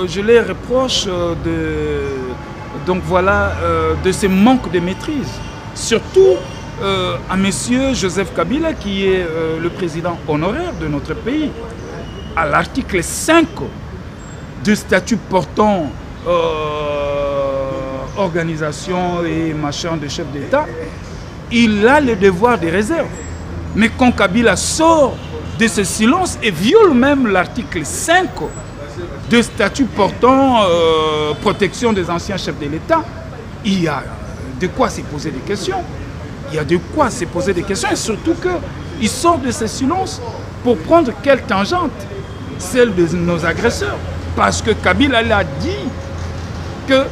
je les reproche donc voilà, de ce manque de maîtrise. Surtout à M. Joseph Kabila, qui est le président honoraire de notre pays. À l'article 5 du statut portant organisation et machin de chef d'État, il a le devoir de réserve. Mais quand Kabila sort de ce silence et viole même l'article 5 du statut portant protection des anciens chefs de l'État, il y a de quoi se poser des questions. Il y a de quoi se poser des questions et surtout qu'il sort de ce silence pour prendre quelle tangente? Celle de nos agresseurs. Parce que Kabila a dit que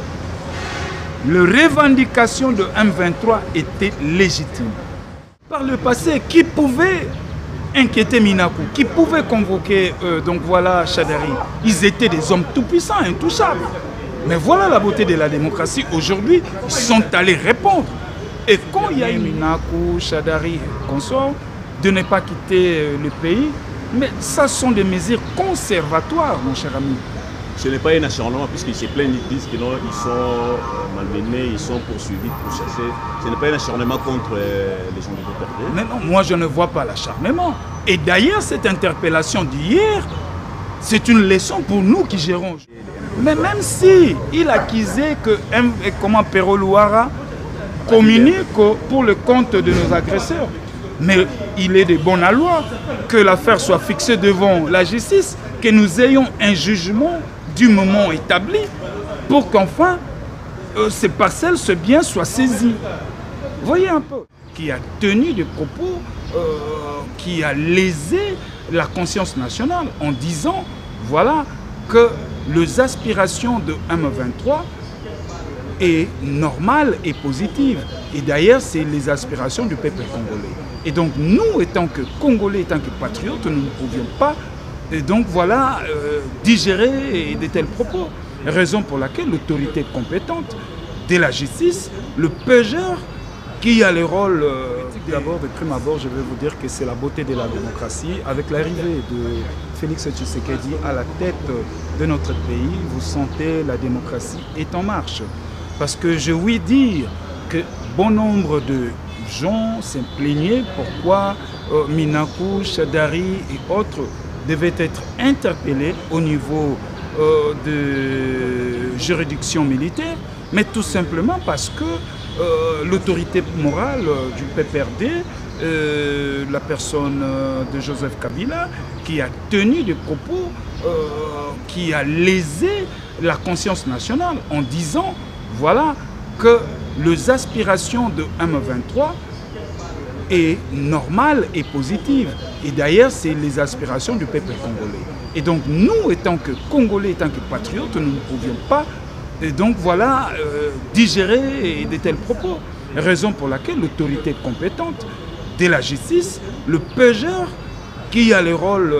les revendications de M23 étaient légitimes. Par le passé, qui pouvait inquiéter Minakou, qui pouvait convoquer donc voilà, Chadari? Ils étaient des hommes tout-puissants, intouchables. Mais voilà la beauté de la démocratie. Aujourd'hui, ils sont allés répondre. Et quand il y a eu Minakou, Chadari et consorts, de ne pas quitter le pays, mais ça sont des mesures conservatoires, mon cher ami. Ce n'est pas un acharnement, puisqu'ils se plaignent, ils disent qu'ils sont malmenés, ils sont poursuivis, pourchassés. Ce n'est pas un acharnement contre les gens de l'autorité. Mais non, moi je ne vois pas l'acharnement. Et d'ailleurs, cette interpellation d'hier, c'est une leçon pour nous qui gérons. Mais même si il accusait que Perrault Louara communique pour le compte de nos agresseurs, mais il est de bon aloi que l'affaire soit fixée devant la justice, que nous ayons un jugement du moment établi pour qu'enfin ces parcelles, ce bien soit saisi. Voyez un peu, qui a tenu des propos qui a lésé la conscience nationale en disant, voilà, que les aspirations de M23 est normale et positive. Et d'ailleurs, c'est les aspirations du peuple congolais. Et donc, nous, étant que Congolais, étant que patriotes, nous ne pouvions pas, et donc voilà, digérer de tels propos. Raison pour laquelle l'autorité compétente de la justice, le PGR, qui a le rôle, d'abord, de prime abord, je vais vous dire que c'est la beauté de la démocratie. Avec l'arrivée de Félix Tshisekedi à la tête de notre pays, vous sentez la démocratie est en marche. Parce que je oui dire que bon nombre de gens se plaignaient pourquoi Minakou, Chadari et autres devaient être interpellés au niveau de juridiction militaire, mais tout simplement parce que l'autorité morale du PPRD, la personne de Joseph Kabila, qui a tenu des propos qui a lésé la conscience nationale en disant, voilà, que les aspirations de M23 est normale et positive. Et d'ailleurs, c'est les aspirations du peuple congolais. Et donc, nous, étant que Congolais, étant que patriotes, nous ne pouvions pas, et donc voilà, digérer de tels propos. Raison pour laquelle l'autorité compétente de la justice, le PGR, qui a le rôle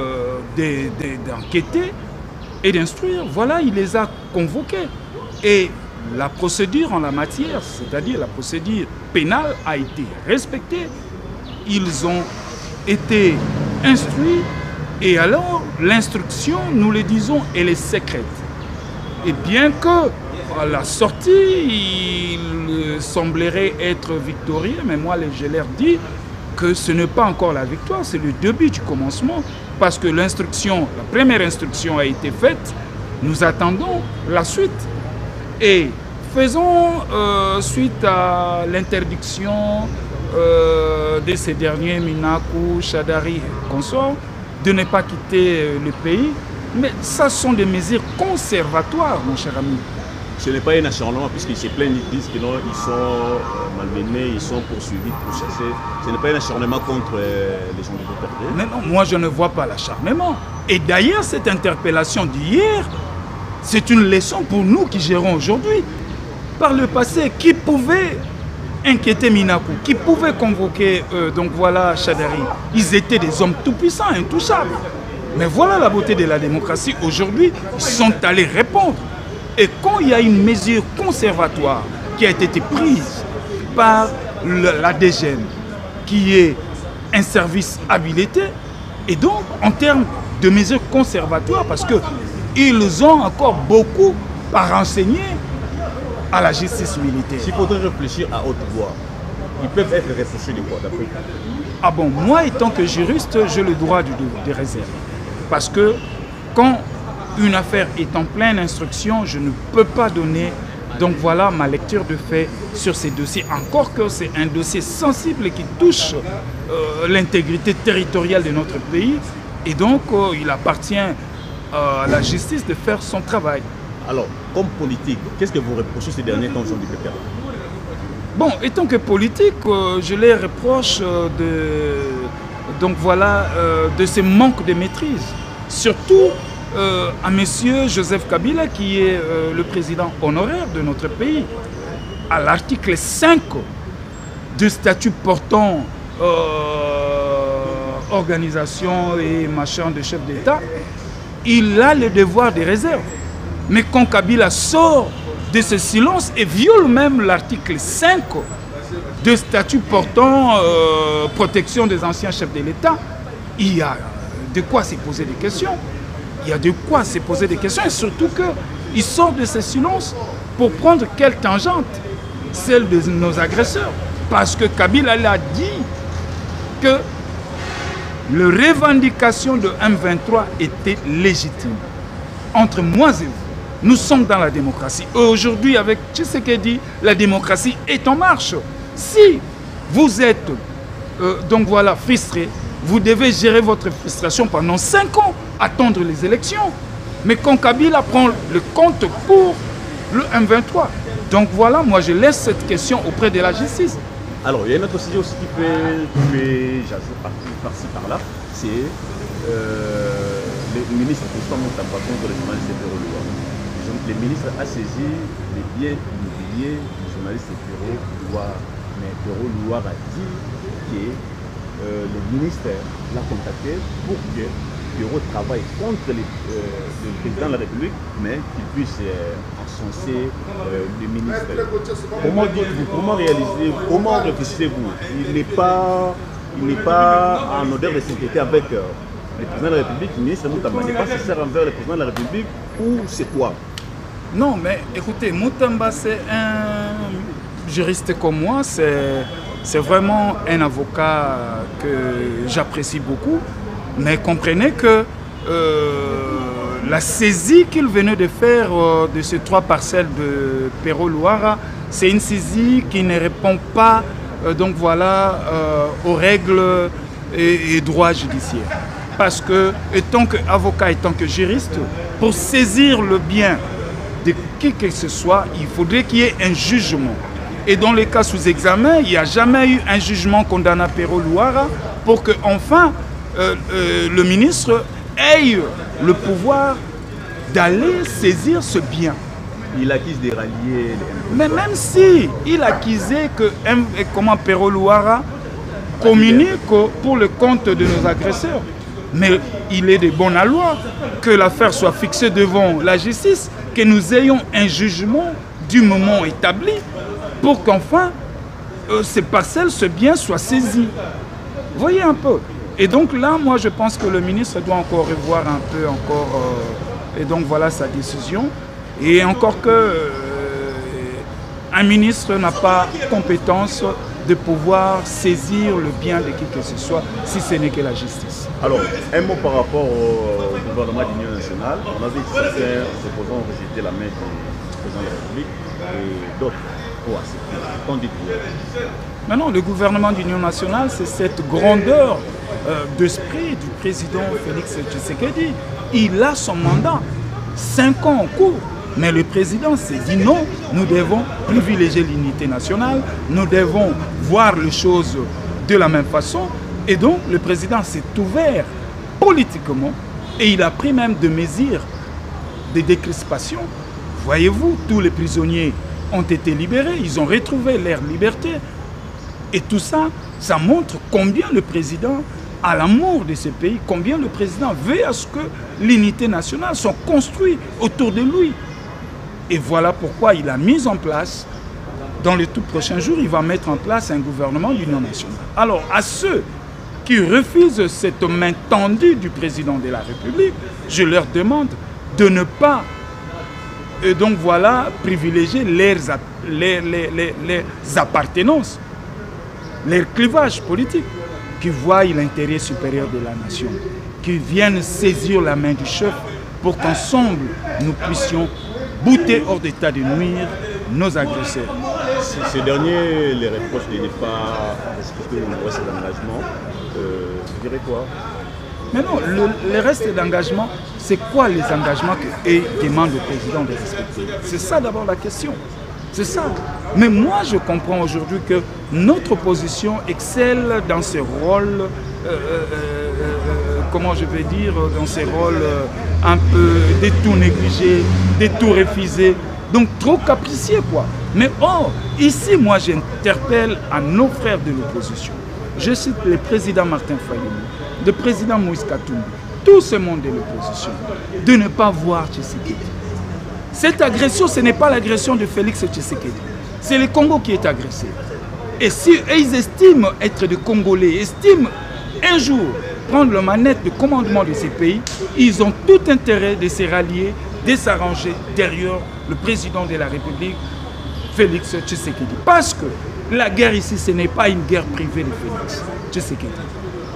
d'enquêter et d'instruire, voilà, il les a convoqués. Et la procédure en la matière, c'est-à-dire la procédure pénale, a été respectée. Ils ont été instruits et alors l'instruction, nous le disons, elle est secrète. Et bien que à la sortie, il semblerait être victorieux, mais moi je leur dis que ce n'est pas encore la victoire, c'est le début du commencement, parce que l'instruction, la première instruction a été faite, nous attendons la suite. Et faisons suite à l'interdiction de ces derniers, Minakou, Chadari et consorts, de ne pas quitter le pays. Mais ça sont des mesures conservatoires, mon cher ami. Ce n'est pas un acharnement, puisqu'ils se plaignent, ils disent qu'ils sont malmenés, ils sont poursuivis, pourchassés. Ce n'est pas un acharnement contre les gens de l'autorité. Mais non, moi je ne vois pas l'acharnement. Et d'ailleurs, cette interpellation d'hier, c'est une leçon pour nous qui gérons aujourd'hui. Par le passé, qui pouvait inquiéter Minakou, qui pouvait convoquer donc voilà, Chadari? Ils étaient des hommes tout-puissants, intouchables. Mais voilà la beauté de la démocratie. Aujourd'hui, ils sont allés répondre. Et quand il y a une mesure conservatoire qui a été prise par l'ADGM, qui est un service habilité, et donc en termes de mesures conservatoires, parce que ils ont encore beaucoup à renseigner à la justice militaire. S'il faudrait réfléchir à haute voix, ils peuvent être reprochés de quoi d'après vous? Ah bon, moi, étant que juriste, j'ai le droit de réserve. Parce que quand une affaire est en pleine instruction, je ne peux pas donner, donc voilà ma lecture de fait sur ces dossiers. Encore que c'est un dossier sensible qui touche l'intégrité territoriale de notre pays. Et donc, il appartient à la justice de faire son travail. Alors, comme politique, qu'est-ce que vous reprochez ces derniers temps aux gens du PPRD? Bon, étant que politique, je les reproche donc voilà, de ce manque de maîtrise. Surtout à M. Joseph Kabila, qui est le président honoraire de notre pays. À l'article 5 du statut portant organisation et machin de chef d'État, il a le devoir de réserve. Mais quand Kabila sort de ce silence et viole même l'article 5 du statut portant protection des anciens chefs de l'État, il y a de quoi se poser des questions. Il y a de quoi se poser des questions et surtout qu'il sort de ce silence pour prendre quelle tangente? Celle de nos agresseurs. Parce que Kabila a dit que les revendications de M23 étaient légitimes. Entre moi et vous, nous sommes dans la démocratie. Aujourd'hui, avec Tshisekedi, la démocratie est en marche. Si vous êtes donc voilà, frustré, vous devez gérer votre frustration pendant 5 ans, attendre les élections. Mais quand Kabila prend le compte pour le M23. Donc voilà, moi je laisse cette question auprès de la justice. Alors, il y a une autre sujet aussi qui fait jaser par-ci par-là, c'est le ministre Constant Moutamba contre le journaliste Péro Louara. Le ministre a saisi les biens immobiliers du journaliste Péro Louara. Mais Péro Louara a dit que le ministère l'a contacté pour que Péro travaille contre le président de la République, mais qu'il puisse encenser le ministre. Comment dites-vous, comment réfléchissez-vous? Il n'est pas en odeur de sainteté avec le président de la République, le ministre Moutamba n'est pas sincère envers le président de la République, ou c'est quoi? Non, mais écoutez, Moutamba, c'est un juriste comme moi, c'est vraiment un avocat que j'apprécie beaucoup. Mais comprenez que la saisie qu'il venait de faire de ces 3 parcelles de Péro Louara, c'est une saisie qui ne répond pas donc voilà, aux règles et droits judiciaires. Parce que, étant qu'avocat, étant que juriste, pour saisir le bien de qui que ce soit, il faudrait qu'il y ait un jugement. Et dans les cas sous examen, il n'y a jamais eu un jugement condamnant Péro Louara pour que, enfin, le ministre ait le pouvoir d'aller saisir ce bien. Il accuse de rallier les... Mais même si il accusait que comment Péro Louara communique pour le compte de nos agresseurs, mais il est de bonne loi que l'affaire soit fixée devant la justice, que nous ayons un jugement du moment établi pour qu'enfin ces parcelles, ce bien soit saisi. Voyez un peu. Et donc là, moi, je pense que le ministre doit encore revoir un peu et donc voilà sa décision. Et encore que un ministre n'a pas compétence de pouvoir saisir le bien de qui que ce soit, si ce n'est que la justice. Alors, un mot par rapport au gouvernement de l'Union nationale. On a vu que certains s'opposants ont rejeté la main du président de la République et d'autres ont accepté. Qu'en dites-vous? Maintenant, le gouvernement de l'Union nationale, c'est cette grandeur d'esprit du président Félix Tshisekedi. Il a son mandat, 5 ans en cours. Mais le président s'est dit non, nous devons privilégier l'unité nationale, nous devons voir les choses de la même façon. Et donc, le président s'est ouvert politiquement et il a pris même des mesures de décrispation. Voyez-vous, tous les prisonniers ont été libérés, ils ont retrouvé leur liberté. Et tout ça, ça montre combien le président a l'amour de ce pays, combien le président veut à ce que l'unité nationale soit construite autour de lui. Et voilà pourquoi il a mis en place, dans les tout prochains jours, il va mettre en place un gouvernement d'union nationale. Alors, à ceux qui refusent cette main tendue du président de la République, je leur demande de ne pas, et donc voilà, privilégier les appartenances, les clivages politiques, qui voient l'intérêt supérieur de la nation, qui viennent saisir la main du chef pour qu'ensemble nous puissions bouter hors d'état de nuire nos agresseurs. Ces derniers les reprochent de ne pas respecter le reste d'engagement. Tu dirais quoi? Mais non, le reste d'engagement, c'est quoi les engagements qu'ils demandent au président de respecter? C'est ça d'abord la question. C'est ça. Mais moi, je comprends aujourd'hui que notre opposition excelle dans ses rôles, comment je vais dire, dans ses rôles un peu des tout négligés, des tout refusés, donc trop capricieux, quoi. Mais oh, ici, moi, j'interpelle à nos frères de l'opposition. Je cite le président Martin Fayulu, le président Moïse Katumbi, tout ce monde de l'opposition, de ne pas voir Tshisekedi. Cette agression, ce n'est pas l'agression de Félix Tshisekedi. C'est le Congo qui est agressé. Et si ils estiment être des Congolais, estiment un jour prendre la manette de commandement de ces pays, ils ont tout intérêt de se rallier, de s'arranger derrière le président de la République, Félix Tshisekedi. Parce que la guerre ici, ce n'est pas une guerre privée de Félix Tshisekedi.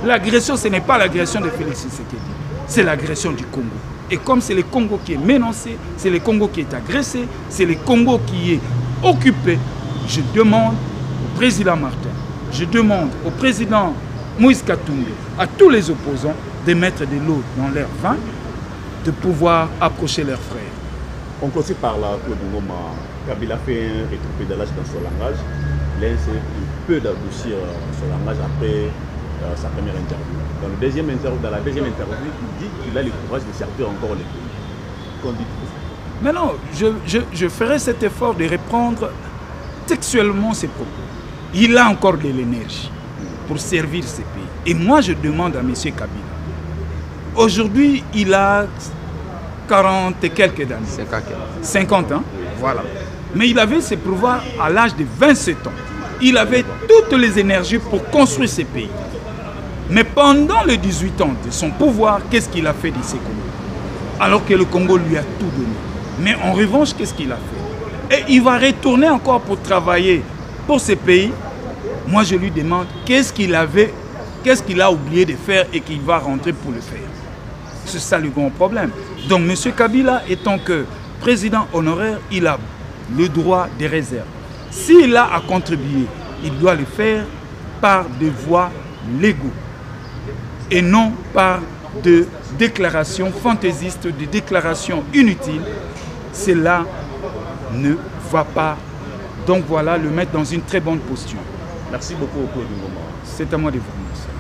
L'agression, ce n'est pas l'agression de Félix Tshisekedi, c'est l'agression du Congo. Et comme c'est le Congo qui est menacé, c'est le Congo qui est agressé, c'est le Congo qui est occupé, je demande au président Martin, je demande au président Moïse Katumbi, à tous les opposants, de mettre de l'eau dans leur vin, de pouvoir approcher leurs frères. On continue par là, Claude Ngoma. Kabila fait un rétropédalage dans son langage. Il essaie un peu d'adoucir son langage après sa première interview. Dans la deuxième interview, il dit qu'il a le courage de servir encore les pays. Qu'en dites-vous? Mais non, je ferai cet effort de reprendre textuellement ses propos. Il a encore de l'énergie pour servir ces pays. Et moi, je demande à M. Kabila. Aujourd'hui, il a 40 et quelques années. 50 ans, voilà. Mais il avait ses pouvoirs à l'âge de 27 ans. Il avait toutes les énergies pour construire ces pays. Mais pendant les 18 ans de son pouvoir, qu'est-ce qu'il a fait de ces Congos? Alors que le Congo lui a tout donné. Mais en revanche, qu'est-ce qu'il a fait? Et il va retourner encore pour travailler pour ces pays. Moi, je lui demande qu'est-ce qu'il a oublié de faire et qu'il va rentrer pour le faire. C'est ça le grand problème. Donc, M. Kabila, étant que président honoraire, il a le droit des réserves. S'il a à contribuer, il doit le faire par des voies légaux et non par de déclarations fantaisistes, de déclarations inutiles. Cela ne va pas. Donc voilà, le mettre dans une très bonne posture. Merci beaucoup, Claude Ngoma. C'est à moi de vous remercier.